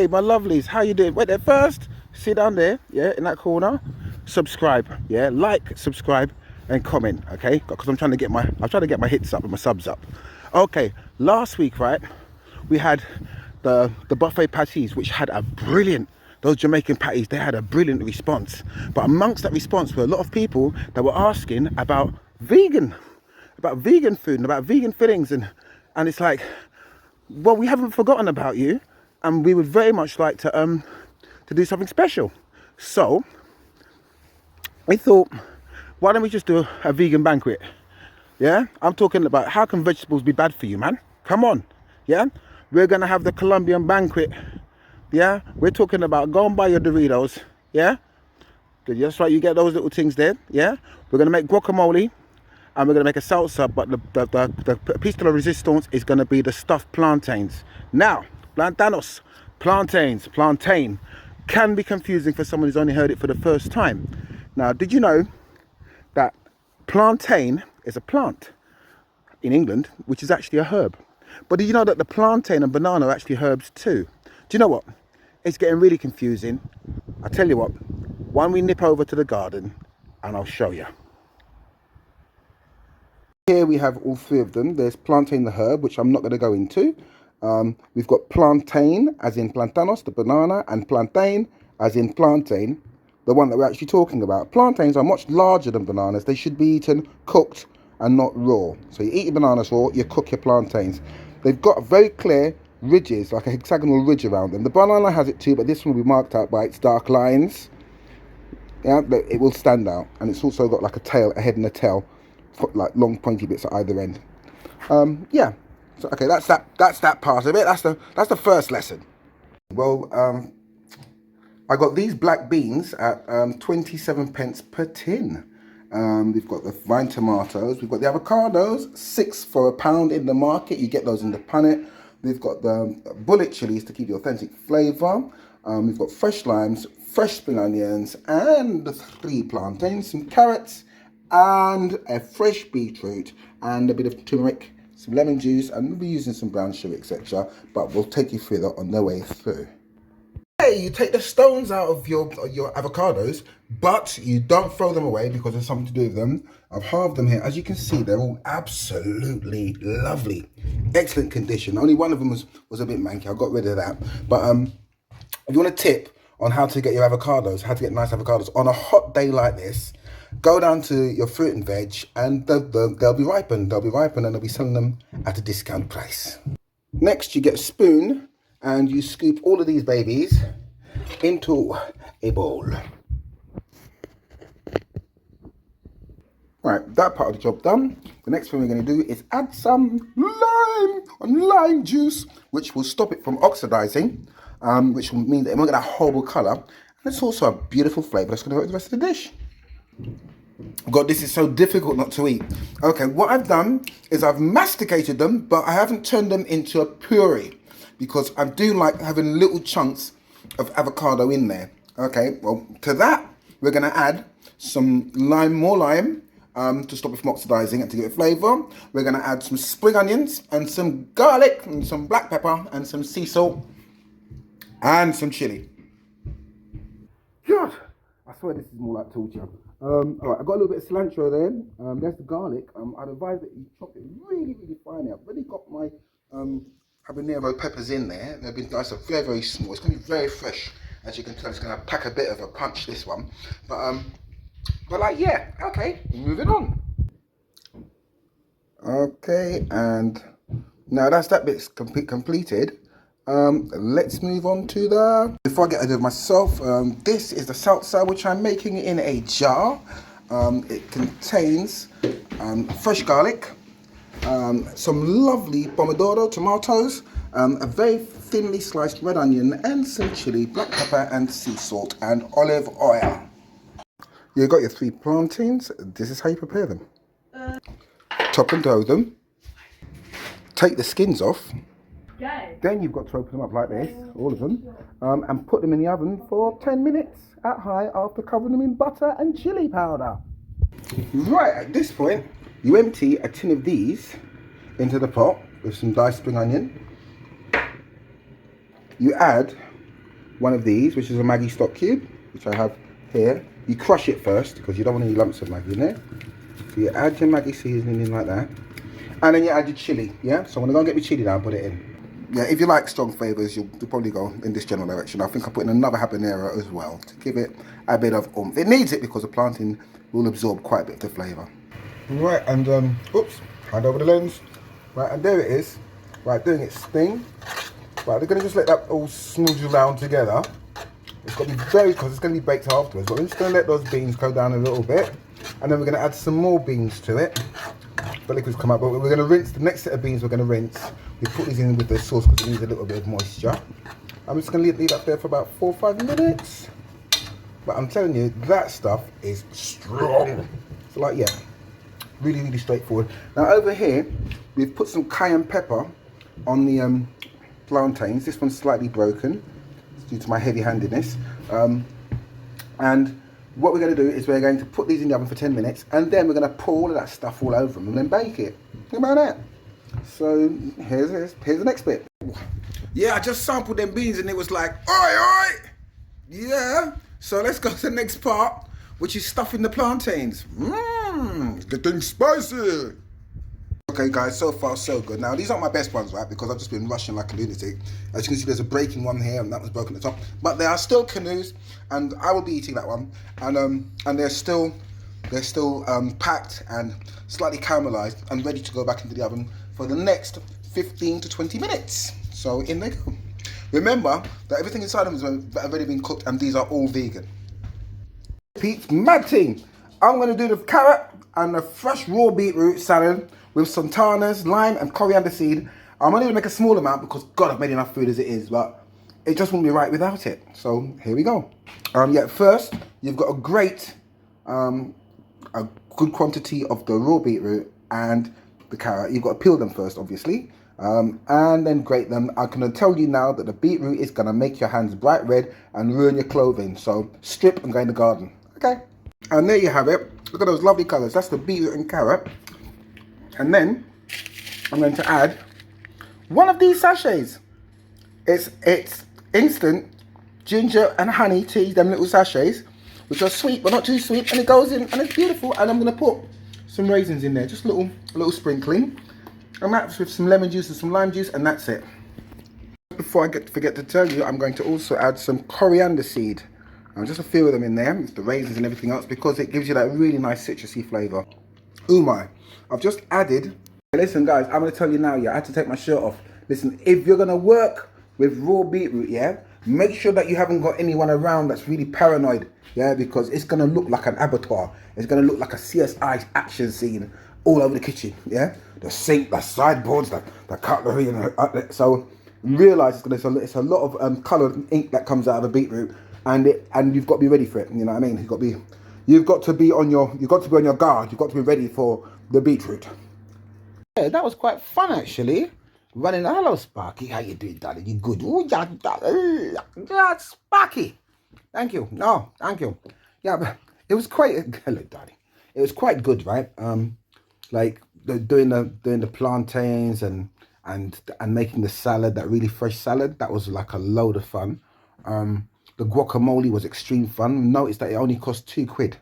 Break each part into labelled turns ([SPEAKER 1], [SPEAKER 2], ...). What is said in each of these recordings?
[SPEAKER 1] my lovelies, how you doing? Wait there first, sit down there, yeah, in that corner, subscribe, yeah, like, subscribe, and comment, okay? Because I'm trying to get my hits up and my subs up. Okay, last week, right, we had the buffet patties, which had a brilliant, those Jamaican patties, they had a brilliant response. But amongst that response were a lot of people that were asking about vegan food and about vegan fillings, and it's like, well, we haven't forgotten about you, and we would very much like to do something special. So we thought, why don't we just do a vegan banquet? Yeah, I'm talking about how can vegetables be bad for you, man? Come on, yeah. We're gonna have the Columbian banquet. Yeah, we're talking about go and buy your Doritos. Yeah, good. That's right. You get those little things there. Yeah, we're gonna make guacamole. And we're going to make a salsa, but the piece de la resistance is going to be the stuffed plantains. Now, plantain can be confusing for someone who's only heard it for the first time. Now, did you know that plantain is a plant in England, which is actually a herb? But did you know that the plantain and banana are actually herbs too? Do you know what? It's getting really confusing. I tell you what, why don't we nip over to the garden and I'll show you. Here we have all three of them. There's plantain the herb, which I'm not going to go into. We've got plantain, as in plantanos, the banana, and plantain, as in plantain, the one that we're actually talking about. Plantains are much larger than bananas. They should be eaten cooked and not raw. So you eat your bananas raw, you cook your plantains. They've got very clear ridges, like a hexagonal ridge around them. The banana has it too, but this one will be marked out by its dark lines. Yeah, but it will stand out. And it's also got like a tail, a head and a tail, like long pointy bits at either end. Yeah, so okay, that's that part of it. That's the first lesson. Well, I got these black beans at 27 pence per tin. We've got the vine tomatoes, we've got the avocados, 6 for £1 in the market. You get those in the punnet. We've got the bullet chilies to keep the authentic flavour. We've got fresh limes, fresh spring onions, and 3 plantains, some carrots, and a fresh beetroot, and a bit of turmeric, some lemon juice, and we'll be using some brown sugar, etc. But we'll take you through that on the way through. Hey, you take the stones out of your avocados, but you don't throw them away because there's something to do with them. I've halved them here. As you can see, they're all absolutely lovely, excellent condition. Only one of them was a bit manky. I got rid of that. But if you want a tip on how to get your avocados, how to get nice avocados on a hot day like this, go down to your fruit and veg, and they'll be ripened. They'll be ripened, and they'll be selling them at a discount price. Next, you get a spoon, and you scoop all of these babies into a bowl. Right, that part of the job done. The next thing we're going to do is add some lime juice, which will stop it from oxidizing, which will mean that it won't get a horrible color. And it's also a beautiful flavor that's going to go with the rest of the dish. God, this is so difficult not to eat. Okay, what I've done is I've masticated them, but I haven't turned them into a puree because I do like having little chunks of avocado in there. Okay, well, to that, we're going to add some more lime to stop it from oxidizing and to give it flavor. We're going to add some spring onions and some garlic and some black pepper and some sea salt and some chili. God, I swear this is more like torture. All right, I've got a little bit of cilantro there. There's the garlic. I'd advise that you chop it really, really fine. I've already got my habanero peppers in there. They've been diced up very, very small. It's going to be very fresh. As you can tell, it's going to pack a bit of a punch, this one. But like, yeah, okay, moving on. Okay, and now that's that bit's completed. Let's move on to the... Before I get ahead of myself, this is the salsa, which I'm making in a jar. It contains fresh garlic, some lovely pomodoro tomatoes, a very thinly sliced red onion, and some chili, black pepper, and sea salt, and olive oil. You've got your 3 plantains. This is how you prepare them. Chop and dough them. Take the skins off. Then you've got to open them up like this, all of them, and put them in the oven for 10 minutes at high after covering them in butter and chili powder. Right, at this point, you empty a tin of these into the pot with some diced spring onion. You add one of these, which is a Maggi stock cube, which I have here. You crush it first because you don't want any lumps of Maggi in there. So you add your Maggi seasoning in like that. And then you add your chili, yeah? So I'm gonna go and get my chili now and put it in. Yeah, if you like strong flavours, you'll probably go in this general direction. I think I put in another habanero as well to give it a bit of oomph. It needs it because the plantain will absorb quite a bit of the flavour. Right, and oops, hand over the lens. Right, and there it is. Right, doing its thing. Right, we're gonna just let that all smooth around together. It's got to be very, because it's going to be baked afterwards, but we're just going to let those beans go down a little bit, and then we're going to add some more beans to it. The liquid's come up, but we're going to rinse the next set of beans. We're going to rinse. We put these in with the sauce because it needs a little bit of moisture. I'm just going to leave that there for about 4 or 5 minutes. But I'm telling you, that stuff is strong. So like, yeah, really, really straightforward. Now over here, we've put some cayenne pepper on the plantains. This one's slightly broken due to my heavy-handedness, and what we're going to do is we're going to put these in the oven for 10 minutes, and then we're going to pour all of that stuff all over them and then bake it. Think about that. So here's the next bit. Yeah, I just sampled them beans and it was like, oi, yeah. So let's go to the next part, which is stuffing the plantains. Getting spicy. Okay guys, so far so good. Now these aren't my best ones, right, because I've just been rushing like a lunatic. As you can see, there's a breaking one here and that was broken at the top, but they are still canoes and I will be eating that one, and they're still packed and slightly caramelized and ready to go back into the oven for the next 15 to 20 minutes. So in they go. Remember that everything inside of them has already been cooked and these are all vegan. Pete's mad team. I'm going to do the carrot and the fresh raw beetroot salad with sultanas, lime and coriander seed. I'm only going to make a small amount because God, I've made enough food as it is, but it just wouldn't be right without it. So here we go. Yeah, first you've got a great, a good quantity of the raw beetroot and the carrot. You've got to peel them first, obviously, and then grate them. I can tell you now that the beetroot is going to make your hands bright red and ruin your clothing. So strip and go in the garden. Okay. And there you have it. Look at those lovely colours. That's the beetroot and carrot. And then I'm going to add one of these sachets. It's instant ginger and honey tea, them little sachets, which are sweet but not too sweet, and it goes in and it's beautiful. And I'm going to put some raisins in there, just a little sprinkling, and that's with some lemon juice and some lime juice, and that's it. Before I forget to tell you, I'm going to also add some coriander seed. Just a few of them in there, the raisins and everything else, because it gives you that really nice citrusy flavour. Oh my, I've just added. Listen guys, I'm going to tell you now, yeah, I had to take my shirt off. Listen, if you're going to work with raw beetroot, yeah, make sure that you haven't got anyone around that's really paranoid, yeah, because it's going to look like an abattoir. It's going to look like a CSI action scene all over the kitchen, yeah. The sink, the sideboards, the cutlery, and so realise it's a lot of coloured ink that comes out of the beetroot. And you've got to be ready for it. You know what I mean? You've got to be on your guard. You've got to be ready for the beetroot. Yeah, that was quite fun actually. Running. Hello, Sparky. How you doing, darling? You good? Oh, yeah, Sparky. Thank you. No, thank you. Yeah, but it was quite. Hello, darling. It was quite good, right? Like doing the plantains and making the salad, that really fresh salad. That was like a load of fun. The guacamole was extreme fun. Notice that it only cost £2.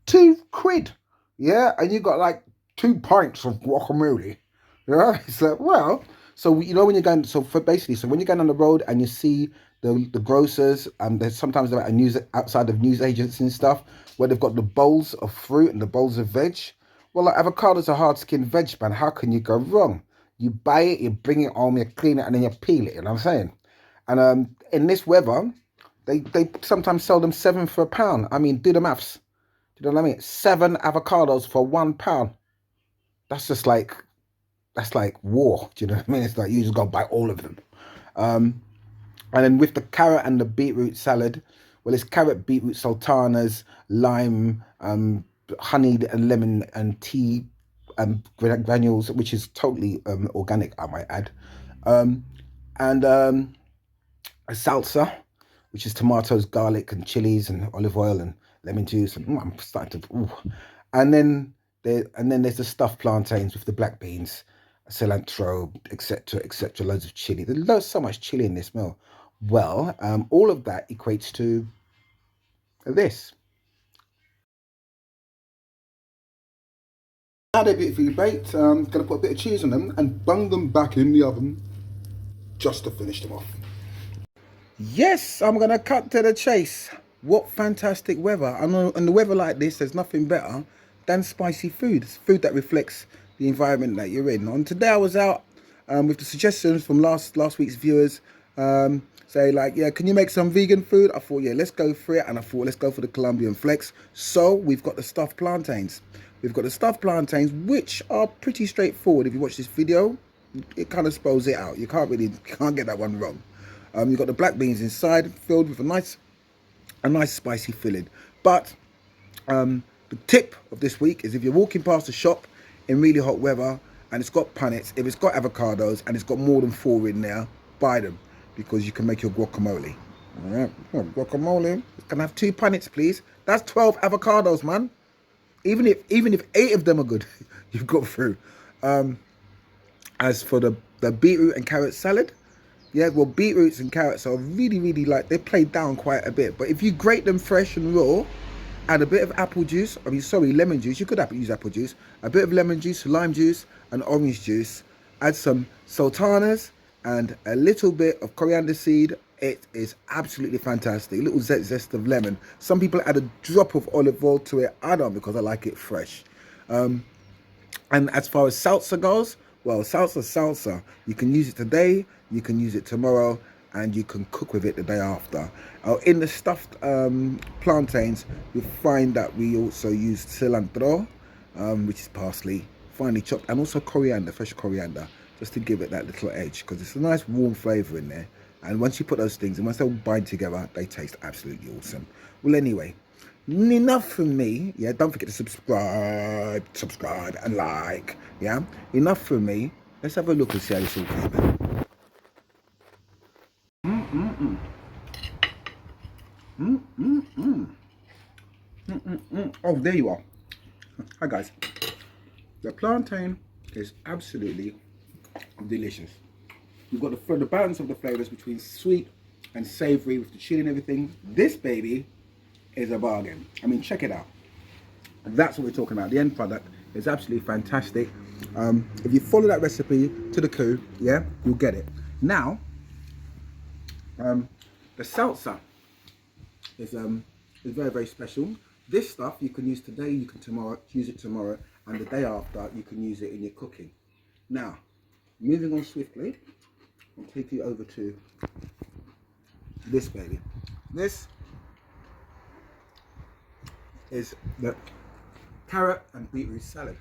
[SPEAKER 1] £2, yeah, and you got like 2 pints of guacamole. Yeah, it's like, well, so you know when you're going, so when you're going on the road and you see the grocers, there's sometimes they're outside of news agents and stuff where they've got the bowls of fruit and the bowls of veg. Well, like avocado's a hard-skinned veg, man. How can you go wrong? You buy it, you bring it home, you clean it, and then you peel it. You know what I'm saying? And in this weather, they sometimes sell them 7 for £1. I mean, do the maths. Do you know what I mean? 7 avocados for £1. That's like war. Do you know what I mean? It's like you just got to buy all of them. And then with the carrot and the beetroot salad, well, it's carrot, beetroot, sultanas, lime, honey and lemon and tea granules, which is totally organic, I might add. And a salsa, which is tomatoes, garlic, and chilies, and olive oil, and lemon juice. And I'm starting to. Ooh. And then there's the stuffed plantains with the black beans, cilantro, etc., etc. Loads of chili. There's so much chili in this meal. Well, all of that equates to this. Now they're beautifully baked. Gonna put a bit of cheese on them and bung them back in the oven just to finish them off. Yes, I'm gonna cut to the chase. What fantastic weather! I know, in the weather like this, there's nothing better than spicy food. It's food that reflects the environment that you're in. And today I was out with the suggestions from last week's viewers. Say like, yeah, can you make some vegan food? I thought, yeah, let's go for it. And I thought, let's go for the Columbian flex. So we've got the stuffed plantains. We've got the stuffed plantains, which are pretty straightforward. If you watch this video, it kind of spells it out. You can't get that one wrong. You've got the black beans inside, filled with a nice spicy filling. But the tip of this week is if you're walking past a shop in really hot weather and it's got punnets, if it's got avocados and it's got more than 4 in there, buy them because you can make your guacamole. All right, guacamole. Can I have 2 punnets, please? That's 12 avocados, man. Even if 8 of them are good, you've got through. As for the beetroot and carrot salad, yeah, well, beetroots and carrots are really like, they're played down quite a bit. But if you grate them fresh and raw, add a bit of apple juice, lemon juice. You could use apple juice. A bit of lemon juice, lime juice, and orange juice. Add some sultanas and a little bit of coriander seed. It is absolutely fantastic. A little zest of lemon. Some people add a drop of olive oil to it. I don't, because I like it fresh. And as far as salsa goes, well, salsa. You can use it today, you can use it tomorrow, and you can cook with it the day after. In the stuffed plantains, you'll find that we also use cilantro, which is parsley, finely chopped, and also coriander, fresh coriander, just to give it that little edge, because it's a nice warm flavour in there. And once you put those things, and once they all bind together, they taste absolutely awesome. Well, anyway, enough from me. Yeah, don't forget to subscribe and like. Yeah, enough from me. Let's have a look and see how this all came out. Oh, there you are. Hi guys. The plantain is absolutely delicious. You've got the balance of the flavors between sweet and savory with the chili and everything. This baby is a bargain. I mean, check it out. That's what we're talking about. The end product is absolutely fantastic. If you follow that recipe to the coup, yeah, you'll get it. Now, the salsa is very special. This stuff you can use today, you can use it tomorrow, and the day after you can use it in your cooking. Now, moving on swiftly, I'll take you over to this baby. This is the carrot and beetroot salad,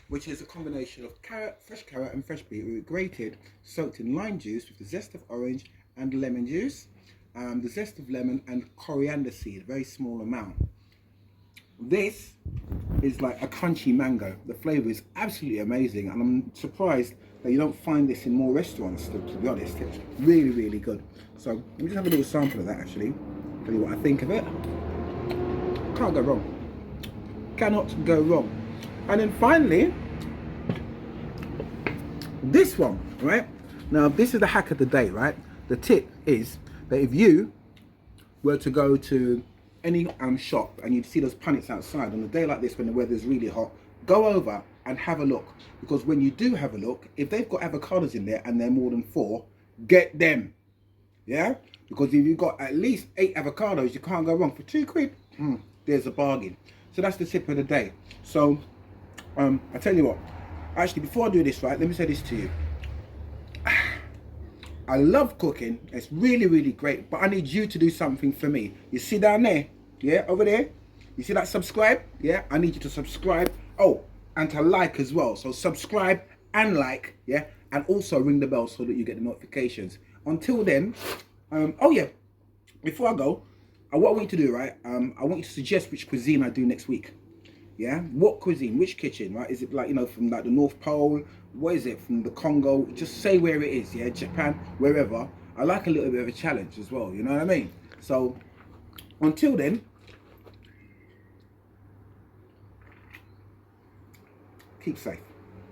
[SPEAKER 1] which is a combination of fresh carrot and fresh beetroot, grated, soaked in lime juice with the zest of orange and lemon juice, the zest of lemon and coriander seed, a very small amount. This is like a crunchy mango. The flavour is absolutely amazing, and I'm surprised that you don't find this in more restaurants, to be honest. It's really good. So let me just have a little sample of that actually. Tell you what I think of it. Can't go wrong. Cannot go wrong. And then finally, this one, right? Now this is the hack of the day, right? The tip is that if you were to go to any shop and you'd see those punnets outside on a day like this when the weather's really hot, go over and have a look, because when you do have a look, if they've got avocados in there and they're more than 4, get them. Yeah, because if you've got at least 8 avocados, you can't go wrong. For £2, there's a bargain. So that's the tip of the day. So I tell you what, actually before I do this, right, let me say this to you. I love cooking, it's really great, but I need you to do something for me. You see down there, yeah, over there, you see that subscribe? Yeah, I need you to subscribe. Oh, and to like as well. So subscribe and like, yeah, and also ring the bell so that you get the notifications. Until then, oh yeah, before I go, what I want you to do, right, I want you to suggest which cuisine I do next week. Yeah, what cuisine, which kitchen, right? Is it like, you know, from like the North Pole? What is it, from the Congo? Just say where it is, yeah, Japan, wherever. I like a little bit of a challenge as well, you know what I mean? So until then, keep safe.